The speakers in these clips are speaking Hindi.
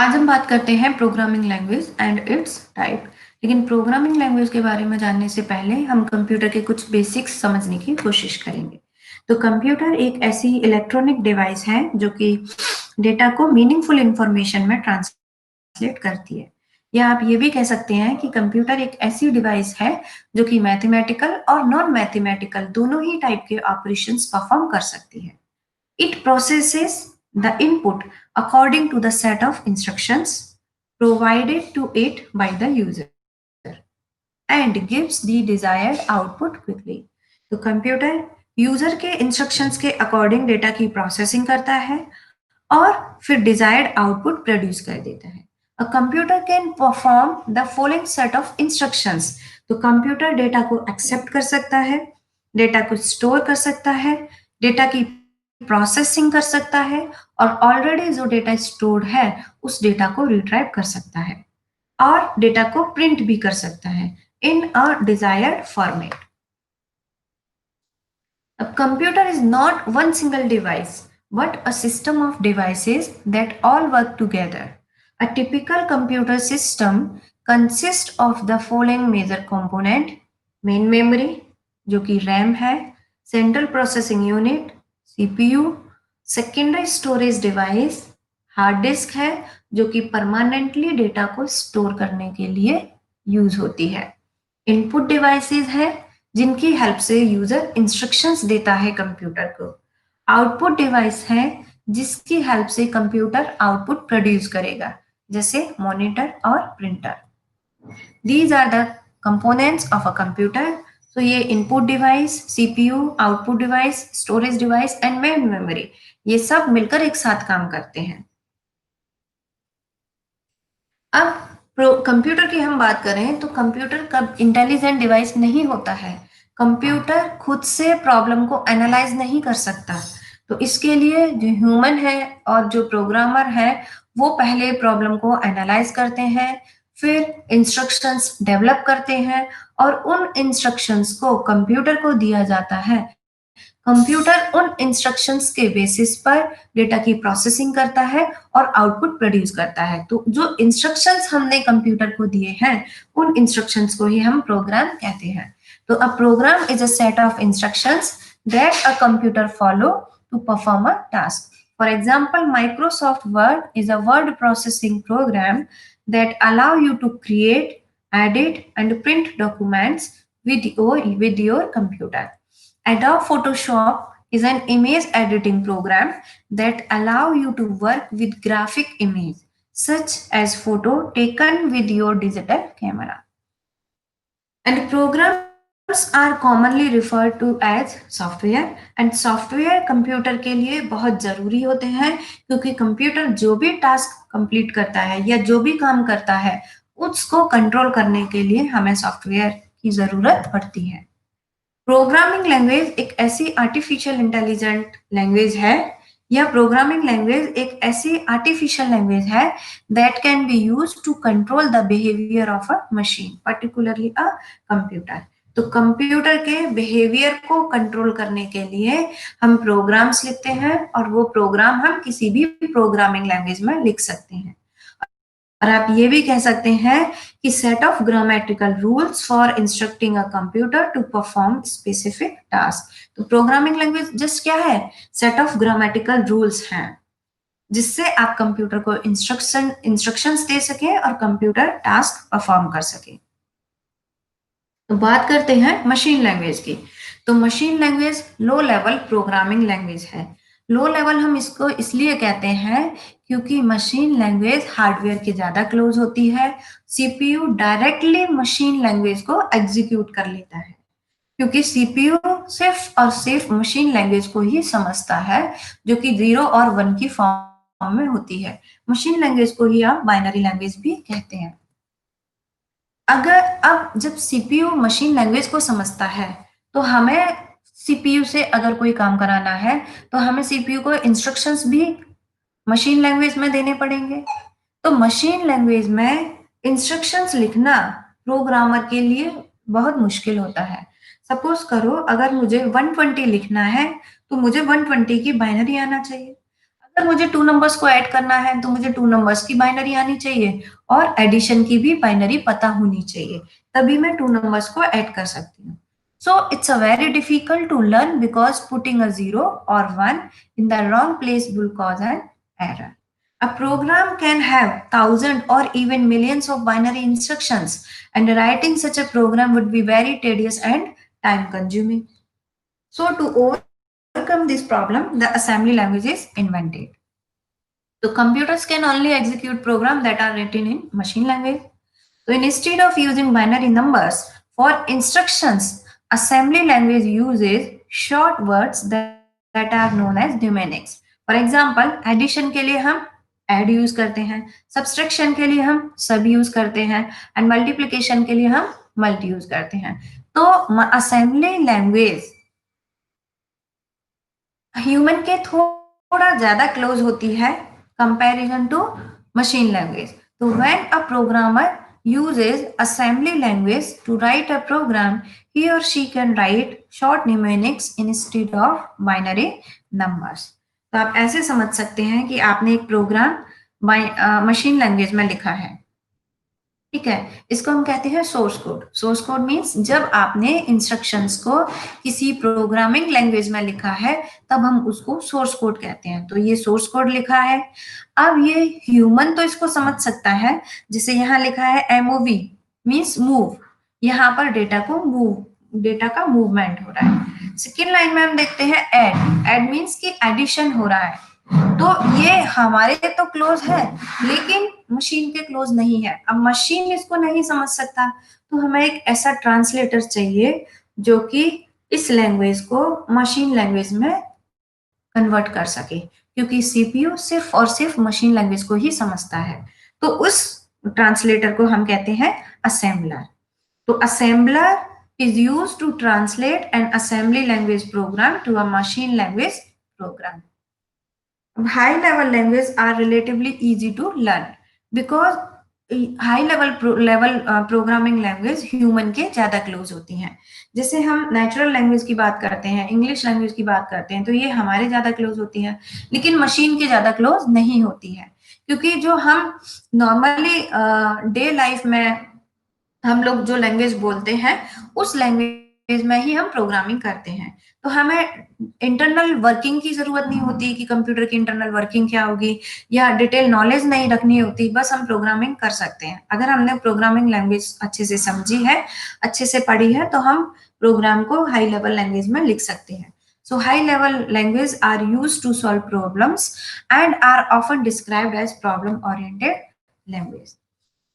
आज हम बात करते हैं programming language and it's type. लेकिन प्रोग्रामिंग लैंग्वेज के बारे में जानने से पहले हम कंप्यूटर के कुछ बेसिक्स समझने की कोशिश करेंगे। तो कंप्यूटर एक ऐसी इलेक्ट्रॉनिक डिवाइस है जो कि डेटा को मीनिंगफुल इंफॉर्मेशन में ट्रांसलेट करती है। या आप ये भी कह सकते हैं कि कंप्यूटर एक ऐसी डिवाइस है जो कि मैथमेटिकल और नॉन मैथमेटिकल दोनों ही टाइप के ऑपरेशंस परफॉर्म कर सकती है। It processes the input according to the set of instructions provided to it by the user and gives the desired output quickly. तो कंप्यूटर यूजर के इंस्ट्रक्शंस के अकॉर्डिंग डेटा की प्रोसेसिंग करता है और फिर डिजायर्ड आउटपुट प्रोड्यूस कर देता है। A computer can perform the following set of instructions. तो कंप्यूटर डेटा को एक्सेप्ट कर सकता है, डेटा को स्टोर कर सकता है, डेटा की प्रोसेसिंग कर सकता है और ऑलरेडी जो डेटा स्टोर्ड है उस डेटा को रिट्राइव कर सकता है और डेटा को प्रिंट भी कर सकता है in a desired format. A computer is not one single device, but a system of devices that all work together. A typical computer system consists of the following major component: main memory, जो कि RAM है, central processing unit, CPU, secondary storage device, hard disk है जो कि परमानेंटली डेटा को स्टोर करने के लिए यूज होती है, इनपुट डिवाइसेस है जिनकी हेल्प से यूजर इंस्ट्रक्शंस देता है कंप्यूटर को, आउटपुट डिवाइस है जिसकी हेल्प से कंप्यूटर आउटपुट प्रोड्यूस करेगा, जैसे मॉनिटर और printer. These are the components of a computer. तो ये input device, CPU, output device, storage device and main memory, ये सब मिलकर एक साथ काम करते हैं। अब कंप्यूटर की हम बात करें तो कंप्यूटर कब इंटेलिजेंट डिवाइस नहीं होता है। कंप्यूटर खुद से प्रॉब्लम को एनालाइज नहीं कर सकता। तो इसके लिए जो ह्यूमन है और जो प्रोग्रामर है वो पहले प्रॉब्लम को एनालाइज करते हैं, फिर इंस्ट्रक्शंस डेवलप करते हैं और उन इंस्ट्रक्शंस को कंप्यूटर को दिया जाता है। कंप्यूटर उन इंस्ट्रक्शंस के बेसिस पर डेटा की प्रोसेसिंग करता है और आउटपुट प्रोड्यूस करता है। तो जो इंस्ट्रक्शंस हमने कंप्यूटर को दिए हैं उन इंस्ट्रक्शंस को ही हम प्रोग्राम कहते हैं। तो a program is a set of instructions that a computer follow to perform a task. For example, Microsoft Word is a word processing program that allow you to create, edit, and print documents with your computer. Adobe Photoshop is an image editing program that allow you to work with graphic image such as photo taken with your digital camera. And programs are commonly referred to as software, and software computer के लिए बहुत जरूरी होते हैं क्योंकि कंप्यूटर जो भी टास्क कंप्लीट करता है या जो भी काम करता है उसको कंट्रोल करने के लिए हमें सॉफ्टवेयर की जरूरत पड़ती है। प्रोग्रामिंग लैंग्वेज एक ऐसी आर्टिफिशियल इंटेलिजेंट लैंग्वेज है या प्रोग्रामिंग लैंग्वेज एक ऐसी आर्टिफिशियल लैंग्वेज है that can be use to control the behaviour of a machine, particularly a computer. तो कंप्यूटर के बिहेवियर को कंट्रोल करने के लिए हम प्रोग्राम्स लिखते हैं और वो प्रोग्राम हम किसी भी प्रोग्रामिंग लैंग्वेज में लिख सकते हैं। और आप ये भी कह सकते हैं कि set of grammatical rules for instructing a computer to perform specific task. तो प्रोग्रामिंग लैंग्वेज जस्ट क्या है? सेट ऑफ ग्रामेटिकल रूल्स हैं जिससे आप कंप्यूटर को इंस्ट्रक्शंस दे सके और कंप्यूटर टास्क परफॉर्म कर सके। तो बात करते हैं मशीन लैंग्वेज की। तो machine language low level programming language है। लो लेवल हम इसको इसलिए कहते हैं क्योंकि मशीन लैंग्वेज हार्डवेयर के ज्यादा क्लोज होती है। सीपीयू डायरेक्टली मशीन लैंग्वेज को एग्जीक्यूट कर लेता है क्योंकि सीपीयू सिर्फ और सिर्फ मशीन लैंग्वेज को ही समझता है जो कि 0 और 1 की फॉर्म में होती है। मशीन लैंग्वेज को ही आप बाइनरी लैंग्वेज भी कहते हैं। अगर अब जब सीपीयू मशीन लैंग्वेज को समझता है तो हमें सीपीयू से अगर कोई काम कराना है तो हमें सीपीयू को इंस्ट्रक्शंस भी मशीन लैंग्वेज में देने पड़ेंगे। तो मशीन लैंग्वेज में इंस्ट्रक्शंस लिखना प्रोग्रामर के लिए बहुत मुश्किल होता है। सपोज करो अगर मुझे 120 लिखना है तो मुझे 120 की बाइनरी आना चाहिए। मुझे 2 नंबर्स को ऐड करना है तो मुझे 2 नंबर्स की बाइनरी आनी चाहिए और एडिशन की भी बाइनरी पता होनी चाहिए, तभी मैं 2 नंबर्स को ऐड कर सकती हूँ। So it's a very difficult to learn because putting a 0 or 1 in the wrong place will cause an error. A program can have thousands or even millions of binary instructions, and writing such a program would be very tedious and time consuming. So to overcome this problem, the assembly language is invented. So computers can only execute programs that are written in machine language. So instead of using binary numbers for instructions, assembly language uses short words that are known as mnemonics. For example, addition के लिए हम add यूज करते हैं, subtraction के लिए हम sub यूज करते हैं, and multiplication के लिए हम multi यूज करते हैं. तो assembly language ह्यूमन के थोड़ा ज्यादा क्लोज होती है कंपैरिजन टू मशीन लैंग्वेज. तो when a programmer uses assembly language to write a program, he or she can write short mnemonics instead of binary numbers. तो आप ऐसे समझ सकते हैं कि आपने एक प्रोग्राम मशीन लैंग्वेज में लिखा है, ठीक है, इसको हम कहते हैं source code. Source code means जब आपने इंस्ट्रक्शंस को किसी प्रोग्रामिंग लैंग्वेज में लिखा है तब हम उसको सोर्स कोड कहते हैं. तो ये सोर्स कोड लिखा है. अब ये ह्यूमन तो इसको समझ सकता है, जैसे यहाँ लिखा है एमओवी मीन्स मूव, यहाँ पर डेटा का मूवमेंट हो रहा है. सेकेंड लाइन में हम देखते हैं एड मीन्स की एडिशन हो रहा है. तो ये हमारे तो क्लोज है लेकिन मशीन के क्लोज नहीं है. अब मशीन इसको नहीं समझ सकता तो हमें एक ऐसा ट्रांसलेटर चाहिए जो कि इस लैंग्वेज को मशीन लैंग्वेज में कन्वर्ट कर सके, क्योंकि सीपीयू सिर्फ और सिर्फ मशीन लैंग्वेज को ही समझता है. तो उस ट्रांसलेटर को हम कहते हैं असेंबलर. तो assembler is used to translate an assembly language program to a machine language program. High level language are relatively easy to learn because high level programming language human के ज्यादा क्लोज होती हैं. जैसे हम नेचुरल लैंग्वेज की बात करते हैं, इंग्लिश लैंग्वेज की बात करते हैं, तो ये हमारे ज्यादा क्लोज होती है, लेकिन मशीन के ज्यादा क्लोज नहीं होती है, क्योंकि जो हम नॉर्मली डे लाइफ में हम लोग जो लैंग्वेज बोलते हैं उस लैंग्वेज में ही हम प्रोग्रामिंग करते हैं. तो हमें इंटरनल वर्किंग की जरूरत नहीं होती कि कंप्यूटर की इंटरनल वर्किंग क्या होगी, या डिटेल नॉलेज नहीं रखनी होती, बस हम प्रोग्रामिंग कर सकते हैं. अगर हमने प्रोग्रामिंग लैंग्वेज अच्छे से समझी है, अच्छे से पढ़ी है, तो हम प्रोग्राम को हाई लेवल लैंग्वेज में लिख सकते हैं. So high level language are used to solve problems and are often described as problem oriented language.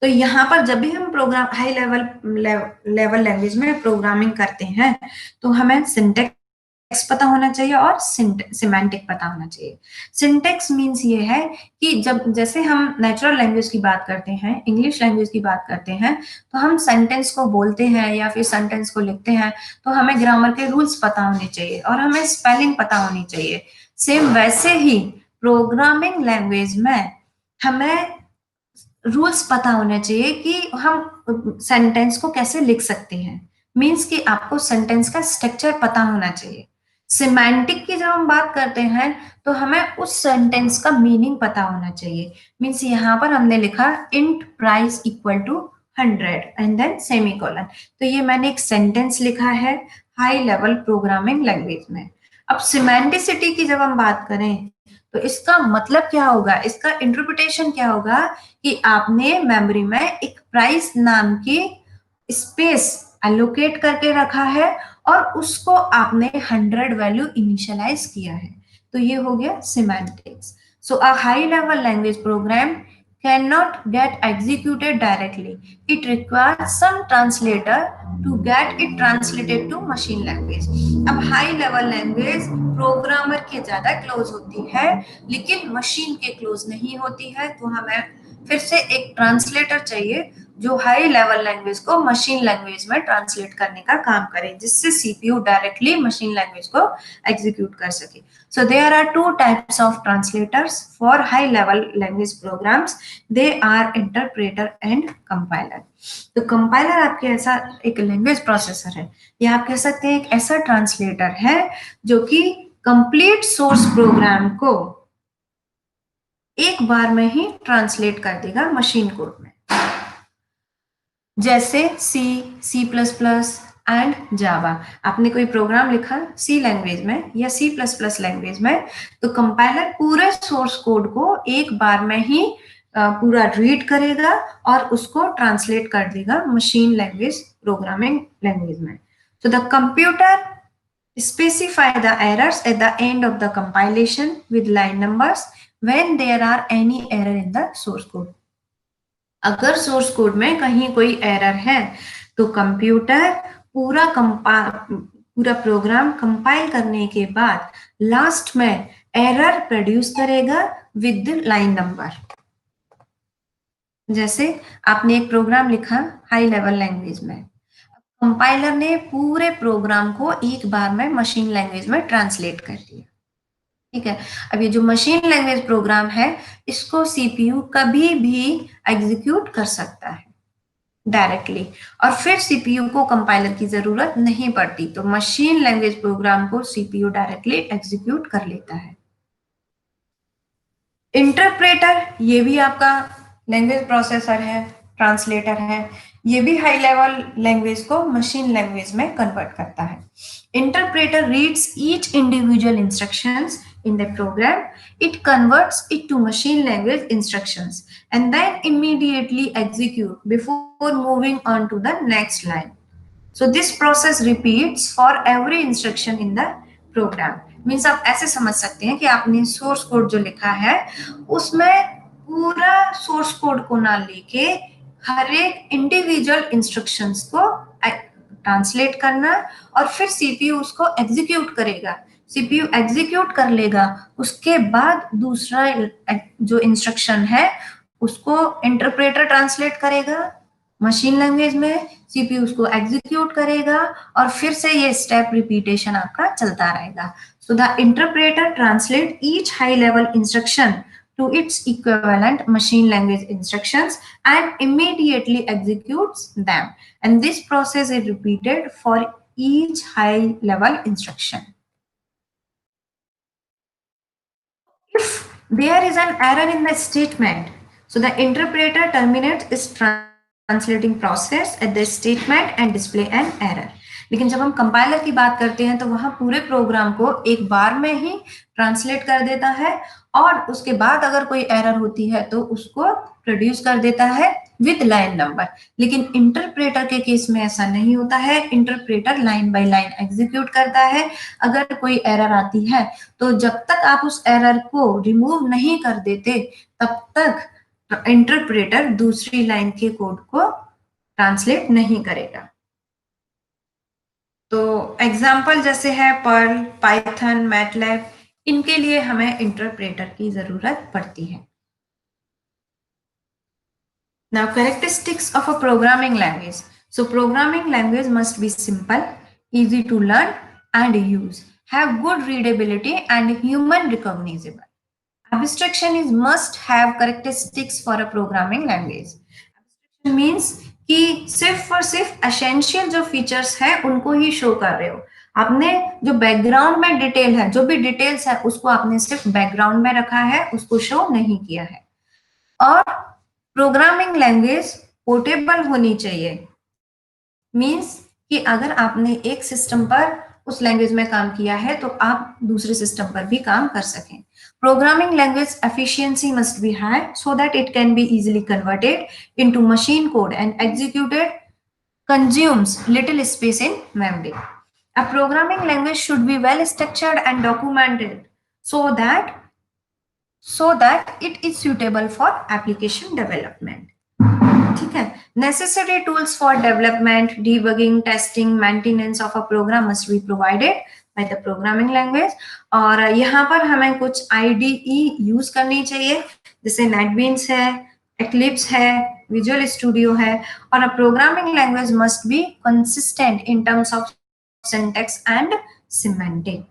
तो यहाँ पर जब भी हम प्रोग्राम हाई लेवल लैंग्वेज में प्रोग्रामिंग करते हैं तो हमें सिंटेक्स पता होना चाहिए और सिमेंटिक पता होना चाहिए. सिंटेक्स मीन्स ये है कि जब जैसे हम नेचुरल लैंग्वेज की बात करते हैं, इंग्लिश लैंग्वेज की बात करते हैं, तो हम सेंटेंस को बोलते हैं या फिर सेंटेंस को लिखते हैं तो हमें ग्रामर के रूल्स पता होने चाहिए और हमें स्पेलिंग पता होनी चाहिए. सेम वैसे ही प्रोग्रामिंग लैंग्वेज में हमें रूल्स पता होने चाहिए कि हम सेंटेंस को कैसे लिख सकते हैं. मीन्स कि आपको सेंटेंस का स्ट्रक्चर पता होना चाहिए. सिमेंटिक की जब हम बात करते हैं तो हमें उस सेंटेंस का मीनिंग पता होना चाहिए. मीन्स यहाँ पर हमने लिखा int price equal to 100 and then semicolon, तो ये मैंने एक सेंटेंस लिखा है हाई लेवल प्रोग्रामिंग लैंग्वेज में. अब सिमेंटिसिटी की जब हम बात करें तो इसका मतलब क्या होगा, इसका इंटरप्रिटेशन क्या होगा कि आपने मेमोरी में एक प्राइस नाम की स्पेस एलोकेट करके रखा है और उसको आपने 100 वैल्यू इनिशियलाइज किया है. तो ये हो गया semantics. So a high level language program cannot get executed directly. It requires some translator to get it translated to machine language. अब हाई लेवल लैंग्वेज प्रोग्रामर के ज्यादा क्लोज होती है लेकिन मशीन के क्लोज नहीं होती है. तो हमें फिर से एक ट्रांसलेटर चाहिए जो हाई लेवल लैंग्वेज को मशीन लैंग्वेज में ट्रांसलेट करने का काम करे, जिससे सीपीयू डायरेक्टली मशीन लैंग्वेज को एग्जीक्यूट कर सके. So there are two types of translators for high level language programs. They are interpreter and compiler. तो compiler आपके ऐसा एक लैंग्वेज प्रोसेसर है, या आप कह सकते हैं एक ऐसा ट्रांसलेटर है जो कि कंप्लीट सोर्स प्रोग्राम को एक बार में ही ट्रांसलेट कर देगा मशीन कोड में, जैसे सी, सी प्लस प्लस एंड जावा। आपने कोई प्रोग्राम लिखा सी लैंग्वेज में या सी प्लस प्लस लैंग्वेज में, तो कंपाइलर पूरे सोर्स कोड को एक बार में ही पूरा रीड करेगा और उसको ट्रांसलेट कर देगा मशीन लैंग्वेज प्रोग्रामिंग लैंग्वेज में। So the computer specify the errors at the end of the compilation with line numbers when there are any error in the source code. अगर सोर्स कोड में कहीं कोई एरर है तो कंप्यूटर पूरा प्रोग्राम कंपाइल करने के बाद लास्ट में एरर प्रोड्यूस करेगा विद लाइन नंबर। जैसे आपने एक प्रोग्राम लिखा हाई लेवल लैंग्वेज में, कंपाइलर ने पूरे प्रोग्राम को एक बार में मशीन लैंग्वेज में ट्रांसलेट कर दिया, ठीक है। अब ये जो मशीन लैंग्वेज प्रोग्राम है इसको सीपीयू कभी भी एग्जीक्यूट कर सकता है डायरेक्टली, और फिर सीपीयू को कंपाइलर की जरूरत नहीं पड़ती, तो मशीन लैंग्वेज प्रोग्राम को सीपीयू डायरेक्टली एग्जीक्यूट कर लेता है। इंटरप्रेटर ये भी आपका लैंग्वेज प्रोसेसर है, ट्रांसलेटर है, ये भी हाई लेवल लैंग्वेज को मशीन लैंग्वेज में कन्वर्ट करता है। Interpreter reads each individual instructions in the program, it converts it to machine language instructions and then immediately execute before moving on to the next line. So this process repeats for every instruction in the program. Means आप ऐसे समझ सकते हैं कि आपने सोर्स कोड जो लिखा है उसमें पूरा सोर्स कोड को ना लेके हर एक इंडिविजुअल इंस्ट्रक्शंस को ट्रांसलेट करना और फिर सीपीयू उसको एग्जीक्यूट करेगा। सीपीयू एग्जीक्यूट कर लेगा, उसके बाद दूसरा जो इंस्ट्रक्शन है उसको इंटरप्रेटर ट्रांसलेट करेगा मशीन लैंग्वेज में, सीपीयू उसको एग्जीक्यूट करेगा और फिर से ये स्टेप रिपीटेशन आपका चलता रहेगा। So the interpreter translate each high level instruction to its equivalent machine language instructions and immediately executes them, and this process is repeated for each high level instruction. If there is an error in the statement, so the interpreter terminates its translating process at the statement and display an error. लेकिन जब हम कंपाइलर की बात करते हैं तो वहां पूरे प्रोग्राम को एक बार में ही ट्रांसलेट कर देता है और उसके बाद अगर कोई एरर होती है तो उसको प्रोड्यूस कर देता है विद लाइन नंबर। लेकिन इंटरप्रेटर के केस में ऐसा नहीं होता है, interpreter line by line execute करता है। अगर कोई एरर आती है तो जब तक आप उस एरर को रिमूव नहीं कर देते तब तक इंटरप्रेटर दूसरी लाइन के कोड को ट्रांसलेट नहीं करेगा। तो एग्जाम्पल जैसे है पर्ल, पाइथन, मैटलैब, इनके लिए हमें इंटरप्रेटर की जरूरत पड़ती है। Now characteristics of a programming language. So programming language must be simple, easy to learn and use, have good readability and human recognizable. Abstraction is must have characteristics for a programming language. Abstraction means कि सिर्फ और सिर्फ एसेंशियल जो फीचर्स हैं उनको ही शो कर रहे हो। आपने जो बैकग्राउंड में डिटेल है, जो भी डिटेल्स है उसको आपने सिर्फ बैकग्राउंड में रखा है, उसको शो नहीं किया है। और प्रोग्रामिंग लैंग्वेज पोर्टेबल होनी चाहिए, मींस कि अगर आपने एक सिस्टम पर उस लैंग्वेज में काम किया है तो आप दूसरे सिस्टम पर भी काम कर सकें। Programming language efficiency must be high so that it can be easily converted into machine code and executed, consumes little space in memory. A programming language should be well structured and documented so that it is suitable for application development. ठीक है, necessary tools for development, debugging, testing, maintenance of a program must be provided by the programming language. और यहाँ पर हमें कुछ IDE यूज करनी चाहिए, जैसे NetBeans है, Eclipse है, Visual Studio है। और a programming language must be consistent in terms of syntax and semantic.